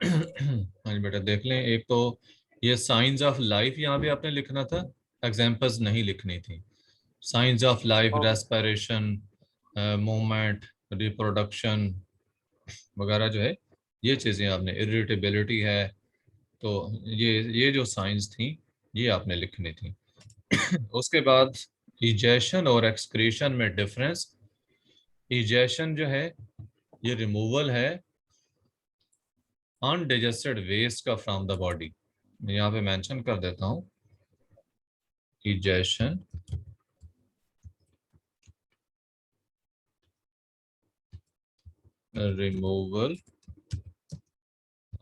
हाँ जी बेटा, देख लें। एक तो ये साइंस ऑफ लाइफ यहाँ पे आपने लिखना था, एग्जाम्पल्स नहीं लिखनी थी। Science of life, okay. Respiration, movement, reproduction वगैरह जो है, ये चीज़ें आपने, इरिटेबिलिटी है, तो ये जो साइंस थी ये आपने लिखनी थी। उसके बाद इजेशन और एक्सक्रीशन में डिफरेंस। इजेशन जो है ये रिमूवल है अनडाइजेस्टेड वेस्ट का फ्रॉम द बॉडी। मैं यहाँ पे मेंशन कर देता हूँ, egestion removal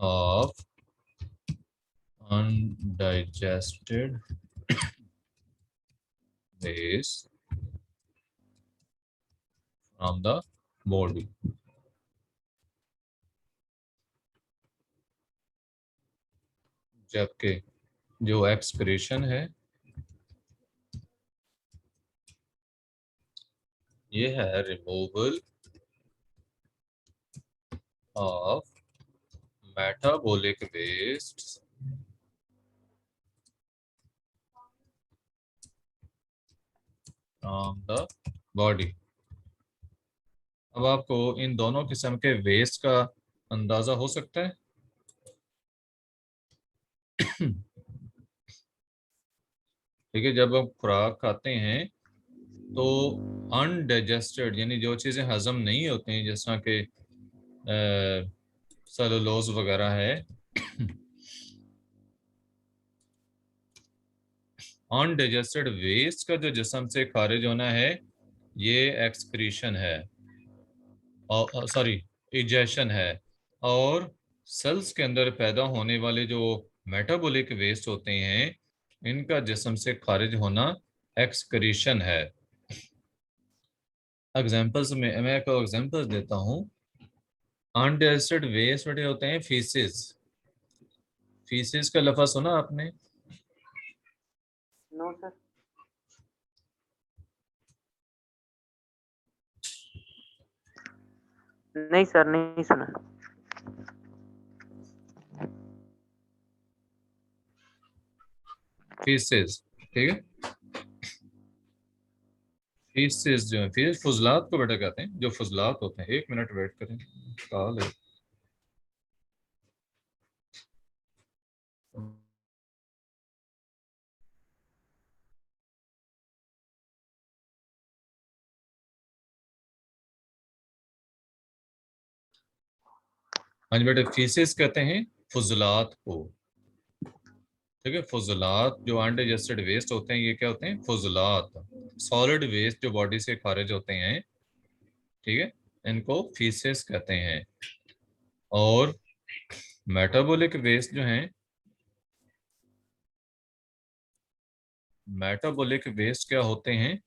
of undigested waste from the body. जबकि जो एक्सक्रीशन है ये है removal of metabolic waste from the body. अब आपको इन दोनों किस्म के वेस्ट का अंदाजा हो सकता है। ठीक है, जब हम खुराक खाते हैं तो अनडाइजेस्टेड यानी जो चीज़ें हजम नहीं होती हैं, जिस तरह के सेलुलोज वगैरह है, अनडाइजेस्टेड वेस्ट का जो जिस्म से खारिज होना है ये एक्सक्रीशन है, और सॉरी इजेशन है। और सेल्स के अंदर पैदा होने वाले जो मेटाबॉलिक वेस्ट होते हैं इनका जिस्म से खारिज होना एक्सक्रीशन है। एग्जांपल्स में मैं एक एग्जांपल देता हूँ। अनडाइजेस्टेड वेस्ट बड़े होते हैं फीसिस। फीसिस का लफ्ज़ सुना आपने? No sir. नहीं सर, नहीं सुना। फीसिस, ठीक है। फीसिस जो है, फीसिस फुजलात को बेटा कहते हैं, जो फुजलात होते हैं। एक मिनट वेट करें, कॉल है। हाँ जी बेटे, फीसिस कहते हैं फुजलात को। ठीक है, फुजलात जो अनडाइजेस्टेड वेस्ट होते हैं ये क्या होते हैं? फुजलात। सॉलिड वेस्ट जो बॉडी से खारिज होते हैं, ठीक है, इनको फीसेस कहते हैं। और मेटाबॉलिक वेस्ट जो हैं, मेटाबॉलिक वेस्ट क्या होते हैं?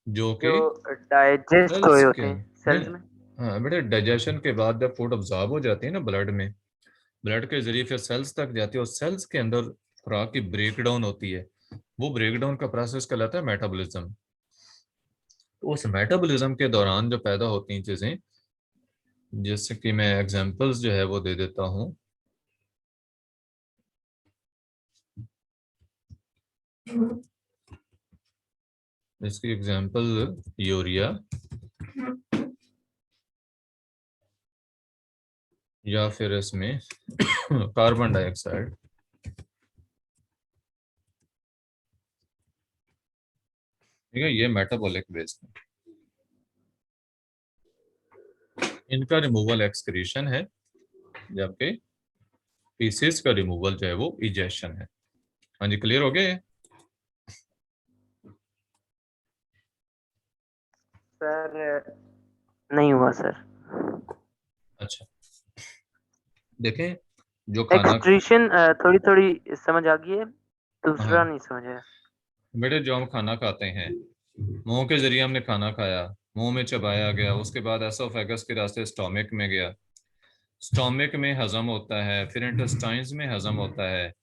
जो जो कि डाइजेस्ट हुए सेल्स के होते हैं नहीं, सेल्स में। हाँ बेटे, डाइजेशन के बाद जब फूड अब्जॉर्ब हो जाती है ना ब्लड में, ब्लड के जरिए फिर सेल्स तक जाती है, और सेल्स के अंदर खुराक की ब्रेक डाउन होती है। वो ब्रेक डाउन का प्रोसेस कहलाता है मेटाबॉलिज्म। तो उस मेटाबॉलिज्म के दौरान जो पैदा होती हैं चीज़ें, जैसे कि मैं एग्जांपल्स जो है वो दे देता हूँ। इसकी एग्जांपल यूरिया या फिर इसमें कार्बन डाइऑक्साइड। ठीक है, ये मेटाबॉलिक वेस्ट है, इनका रिमूवल एक्सक्रीशन है, जबकि फीसिस का रिमूवल जो है वो इजेशन है। हाँ जी, क्लियर हो गया ये? सर नहीं हुआ सर। अच्छा, देखें, जो खाना, एक्सट्रीशन थोड़ी थोड़ी समझ आ गई है, दूसरा हाँ नहीं समझ आया। बेटे, जो हम खाना खाते हैं, मुंह के जरिए हमने खाना खाया, मुंह में चबाया गया, उसके बाद एसोफेगस के रास्ते स्टोमिक में गया, स्टोमिक में हजम होता है, फिर इंटेस्टाइन्स में हजम होता है।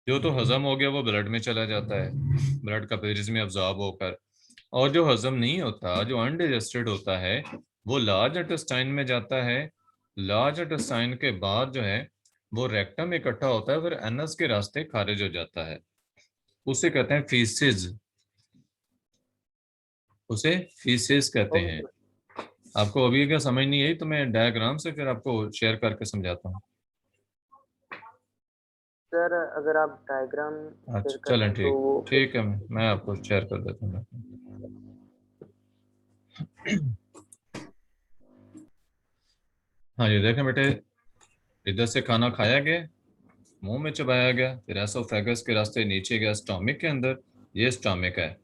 जो तो हजम हो गया वो ब्लड में चला जाता है, ब्लड कैपिलरीज में अब्जॉर्ब होकर। और जो हजम नहीं होता, जो अनडाइजेस्टेड होता है, वो लार्ज इंटेस्टाइन में जाता है। लार्ज इंटेस्टाइन के बाद जो है वो रेक्टम इकट्ठा होता है, फिर एनस के रास्ते खारिज हो जाता है, उसे कहते हैं फीसिस, उसे फीसिस कहते ओके हैं। सर। आपको अभी क्या समझ नहीं आई तो मैं डायग्राम से फिर आपको शेयर करके समझाता हूँ। सर अगर आप डायग्राम शेयर अच्छा कर चलें, दें तो ठीक वो फिर। ठीक है, मैं आपको शेयर कर देता हूँ। हाँ ये देखें बेटे, इधर से खाना खाया गया, मुंह में चबाया गया, फिर एसोफेगस के रास्ते नीचे गया स्टोमिक के अंदर, ये स्टोमिक है।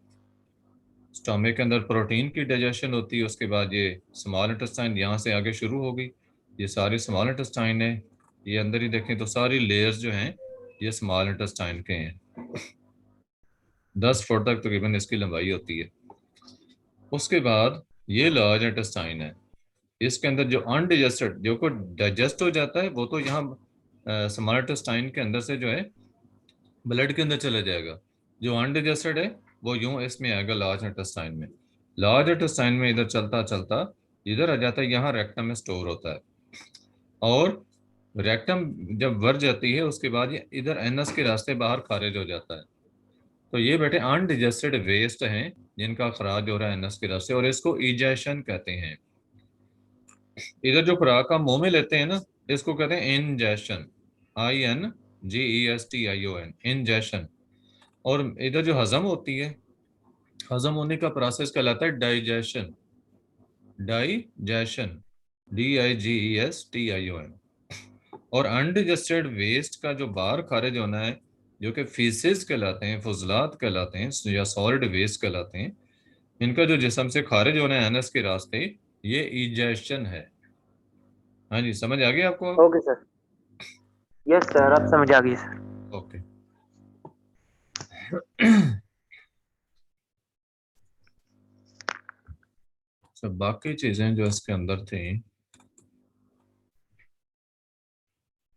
स्टोमिक के अंदर प्रोटीन की डाइजेशन होती है, उसके बाद ये स्मॉल इंटेस्टाइन यहाँ से आगे शुरू हो गई, ये सारी स्मॉल इंटेस्टाइन है। ये अंदर ही देखें तो सारी लेयर्स जो हैं ये स्मॉल इंटेस्टाइन के हैं, 10 फुट तक तकरीबन इसकी लंबाई होती है। उसके बाद ये लार्ज इंटेस्टाइन है, इसके अंदर जो अनडाइजेस्टेड जो को डाइजेस्ट हो जाता है वो तो यहाँ स्मॉल इंटेस्टाइन के अंदर से जो है ब्लड के अंदर चला जाएगा, जो अनडाइजेस्टेड है वो यूं इसमें आएगा लार्ज इंटेस्टाइन में। लार्ज इंटेस्टाइन में इधर चलता चलता इधर आ जाता है, यहाँ रेक्टम में स्टोर होता है, और रेक्टम जब भर जाती है उसके बाद ये इधर एनस के रास्ते बाहर खारिज हो जाता है। तो ये बेटे अनडिजेस्टेड वेस्ट हैं जिनका खराज हो रहा है एनस के रास्ते, और इसको इजेशन कहते हैं। इधर जो खुराक हम मुंह में लेते हैं ना, इसको कहते हैं इंजेशन, INGESTION, इंजेशन। और इधर जो हजम होती है, हजम होने का प्रोसेस कहलाता है डाइजेशन, डाइजेशन, DIGESTION। और अनडिजेस्टेड वेस्ट का जो बाहर खारिज होना है, जो कि फीसेस कहलाते हैं, फजलात कहलाते हैं या सॉलिड वेस्ट कहलाते हैं, इनका जो जिस्म से खारिज होना है एनस के रास्ते, ये इजेशन है। हाँ जी, समझ आ गई आपको? Okay sir. यस सर, अब समझ आ गई सर। ओके। सब बाकी चीजें जो इसके अंदर थी,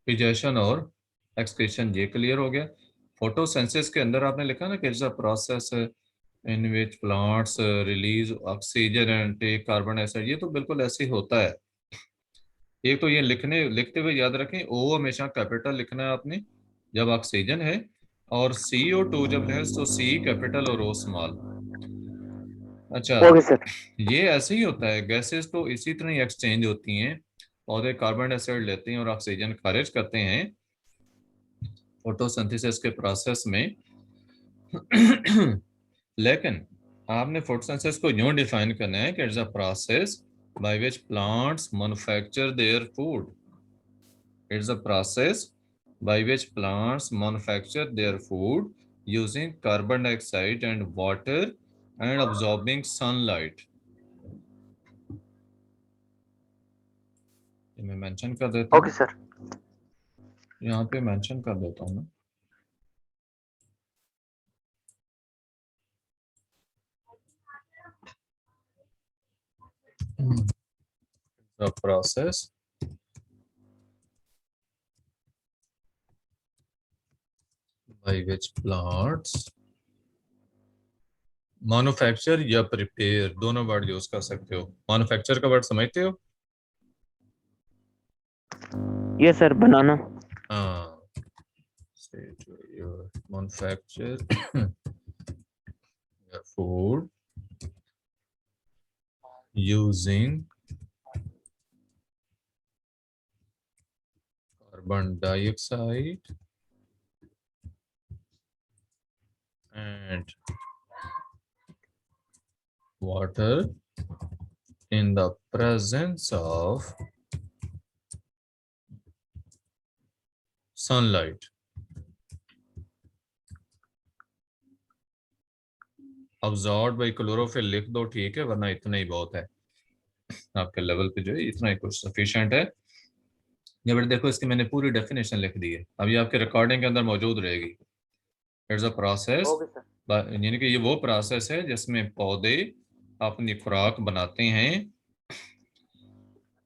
इजेशन और एक्सक्रीशन, ये क्लियर हो गया। फोटोसिंथेसिस के अंदर आपने लिखा ना कि it's a process in which plants release oxygen and take carbon dioxide, ये तो बिल्कुल ऐसे ही होता है। एक तो ये लिखते हुए याद रखें, ओ हमेशा कैपिटल लिखना है आपने जब ऑक्सीजन है, और CO2 जब है तो C कैपिटल और O स्मॉल। अच्छा, ओके सर। ये ऐसे ही होता है, गैसेस तो इसी तरह ही एक्सचेंज होती हैं, पौधे कार्बन डाइऑक्साइड लेते हैं और ऑक्सीजन खारिज करते हैं फोटोसिंथेसिस के प्रोसेस में। लेकिन आपने फोटोसिंथेसिस को यूं डिफाइन करना है कि it's a process by which plants manufacture their food, it's a process by which plants manufacture their food using carbon dioxide and water and absorbing sunlight। ये मैं मेंशन कर देता ओके हूँ, सर। यहाँ पे मेंशन कर देता हूँ मैं। The process by which plants manufacture या प्रिपेयर, दोनों वर्ड यूज कर सकते हो। मैन्युफैक्चर का वर्ड समझते हो? यस सर, बनाना। हाँ, manufacture your food using carbon dioxide and water in the presence of sunlight। Absorb by chlorophyll लिख दो, ठीक है, वरना इतना ही बहुत है आपके लेवल पे, जो है इतना ही कुछ सफिशिएंट है। ये बेटा देखो, इसकी मैंने पूरी डेफिनेशन लिख दी है, अब ये आपके रिकॉर्डिंग के अंदर मौजूद रहेगी। It's a process, okay sir. यानी कि ये वो प्रोसेस है जिसमें पौधे अपनी खुराक बनाते हैं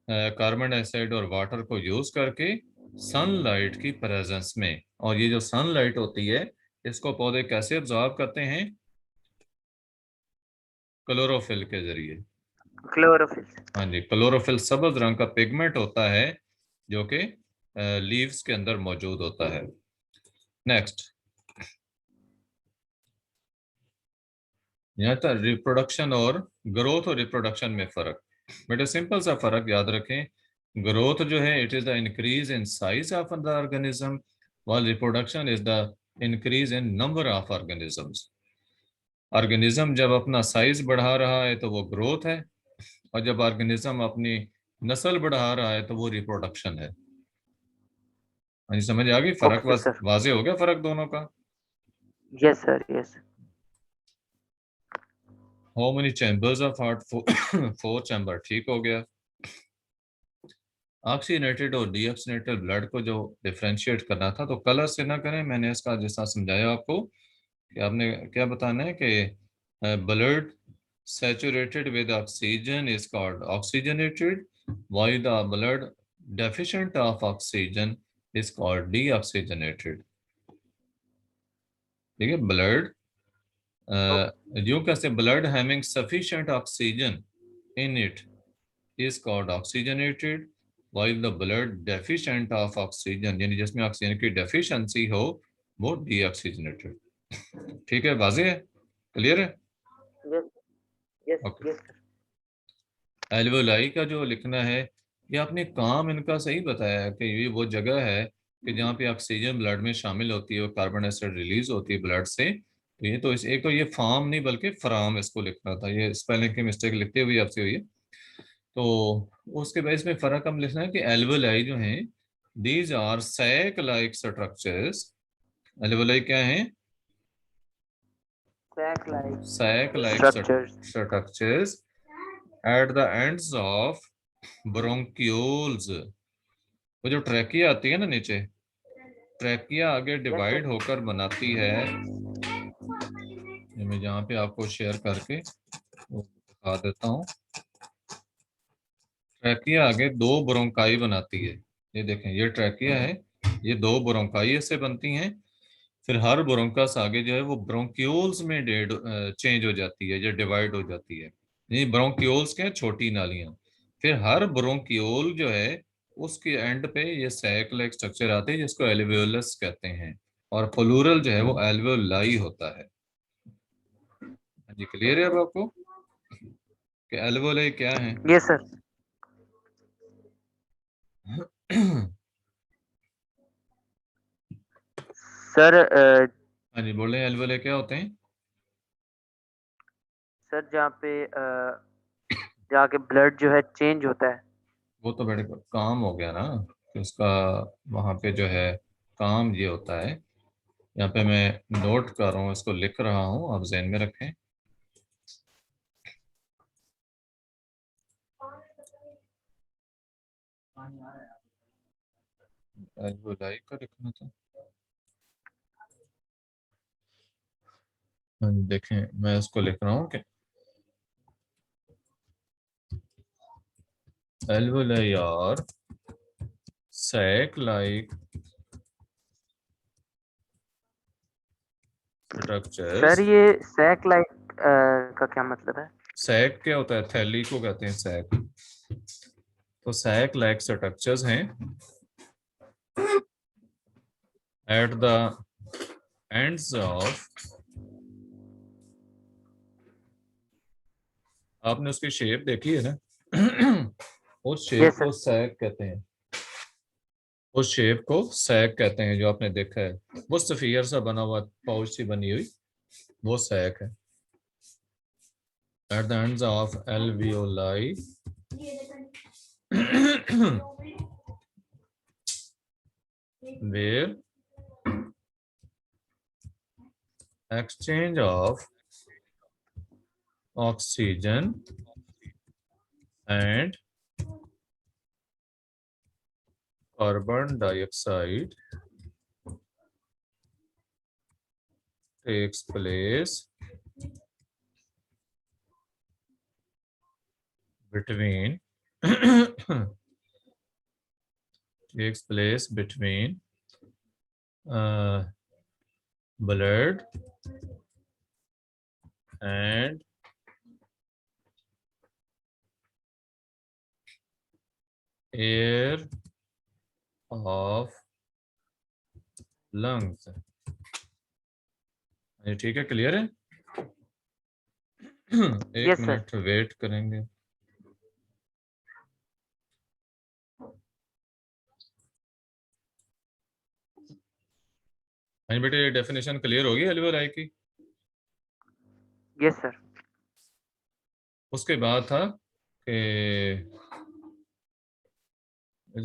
कार्बन डाइऑक्साइड और वाटर को यूज करके सनलाइट की प्रेजेंस में। और ये जो सनलाइट होती है इसको पौधे कैसे ऑब्जॉर्व करते हैं? क्लोरोफिल के जरिए। क्लोरोफिल। हाँ जी, क्लोरोफिल सब्ज रंग का पिगमेंट होता है जो कि लीव्स के अंदर मौजूद होता है। नेक्स्ट, यहाँ था रिप्रोडक्शन और ग्रोथ और रिप्रोडक्शन में फर्क। बेटा सिंपल सा फर्क याद रखें, ग्रोथ जो है it is the increase in size of the organism, while reproduction is the increase in number of organisms. Organism जब अपना साइज बढ़ा रहा है तो वो ग्रोथ है, और जब ऑर्गेनिज्म अपनी नस्ल बढ़ा रहा है तो वो रिप्रोडक्शन है। हाँ जी, समझ आ गई फर्क? Okay sir. वाजे हो गया फर्क दोनों का? Yes sir, yes. How many chambers of heart? Four chamber, ठीक हो गया। ऑक्सीजनेटेड और डीऑक्सीजनेटेड ब्लड को जो डिफरेंशिएट करना था, तो कलर से ना करें, मैंने इसका जैसा समझाया आपको कि आपने क्या बताना है कि blood saturated with oxygen is called oxygenated, while the blood deficient of oxygen is called deoxygenated। ठीक है, ब्लड यूं कैसे, blood having sufficient oxygen in it is called oxygenated, while the blood deficient of oxygen यानी जिसमें oxygen की deficiency हो वो deoxygenated. ठीक है, वाज़ेह है, क्लियर है? Yes, yes, okay. Yes sir. Alveoli का जो लिखना है, ये आपने काम इनका सही बताया है कि ये वो जगह है कि जहाँ पे ऑक्सीजन ब्लड में शामिल होती है और कार्बन डाइऑक्साइड रिलीज होती है ब्लड से। तो ये तो इस एक तो ये फार्म नहीं बल्कि फ्राम इसको लिखना था, ये स्पेलिंग की मिस्टेक लिखते हुए आपसे हुई है। तो उसके बाद इसमें फर्क हम लिखना है कि एल्वोलाई जो हैं, these are sac like structures. Alveoli क्या है? Sac sac like like structures. Structures at the ends of bronchioles. वो जो ट्रैकिया आती है ना नीचे, ट्रैकिया आगे यस डिवाइड सर। होकर बनाती है। ये मैं यहाँ पे आपको शेयर करके वो दिखा देता हूँ। ट्रैकिया आगे दो ब्रोंकाई बनाती है। ये देखें, ये ट्रैकिया है, ये दो ब्रोंकाई से बनती हैं। फिर हर ब्रोंकस आगे जो है वो ब्रोंक्यूल्स में चेंज हो जाती है, जो डिवाइड हो जाती है। ये ब्रोंक्यूल्स के हैं, छोटी नालियां। फिर हर ब्रोंक्यूल जो है उसके एंड पे ये सैक लाइक स्ट्रक्चर आते हैं जिसको एल्वेओलस कहते हैं, और प्लूरल जो है वो एल्वेओलाई होता है। हाँ जी, क्लियर है अब आपको कि एल्वेओलाई क्या है? Yes sir. सर हाँ जी, बोले एल्वेओलाई क्या होते हैं? सर जहाँ पे जाके ब्लड जो है चेंज होता है। वो तो बड़े काम हो गया ना कि उसका वहाँ पे जो है काम ये होता है। यहाँ पे मैं नोट कर रहा हूँ, इसको लिख रहा हूँ, आप जहन में रखें। एल्वोलाई का लिखना था। हाँ, देखें मैं इसको लिख रहा हूँ कि एल्वोलाई और सैक लाइक सर स्ट्रक्चर्स। ये सैक लाइक का क्या मतलब है? सैक क्या होता है? थैली को कहते हैं सैक। तो सैक लाइक स्ट्रक्चर्स हैं एट द एंड्स ऑफ, आपने उसकी शेप देखी है ना? उस शेप यस को सर। सैक कहते हैं। उस शेप को सैक कहते हैं जो आपने देखा है, वो सफियर सा बना हुआ पाउच सी बनी हुई, वो सैक है। Eight the ends of alveoli where exchange of oxygen and carbon dioxide takes place between takes place between uh, blood and air of lungs. ये ठीक है, क्लियर है? एक यस सर। मिनट वेट करेंगे। हाँ बेटे, ये डेफिनेशन क्लियर होगी एल्वियोलाई की। Yes sir. उसके बाद था कि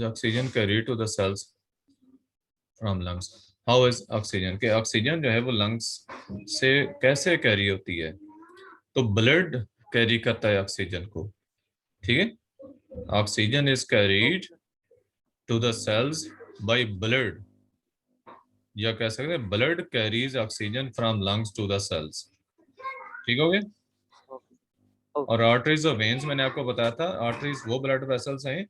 oxygen carry to the cells from lungs. How is oxygen, के ऑक्सीजन जो है वो लंग्स से कैसे कैरी होती है? तो ब्लड कैरी करता है ऑक्सीजन को, ठीक है। Oxygen is carried okay. To the cells by blood, या कह सकते हैं blood carries oxygen from lungs to the cells. ठीक हो गया? ओके। और ओके। आर्टरीज और वेन्स मैंने आपको बताया था, आर्टरीज वो ब्लड वेसल्स हैं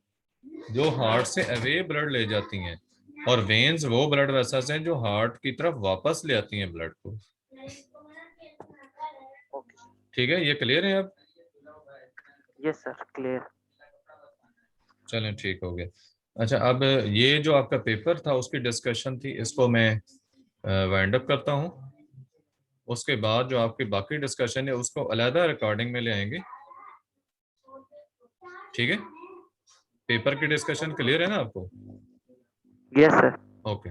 जो हार्ट से अवे ब्लड ले जाती हैं, और वेन्स वो ब्लड वेसल्स हैं जो हार्ट की तरफ वापस ले आती हैं ब्लड को। Okay sir. ठीक है, ये क्लियर है अब? Yes sir, clear. चलें, ठीक हो गया। अच्छा, अब ये जो आपका पेपर था उसकी डिस्कशन थी, इसको मैं वाइंड अप करता हूँ। उसके बाद जो आपकी बाकी डिस्कशन है उसको अलहदा रिकॉर्डिंग में ले आएंगे। ठीक है, पेपर की डिस्कशन ओके। क्लियर है ना आपको? Yes sir. ओके।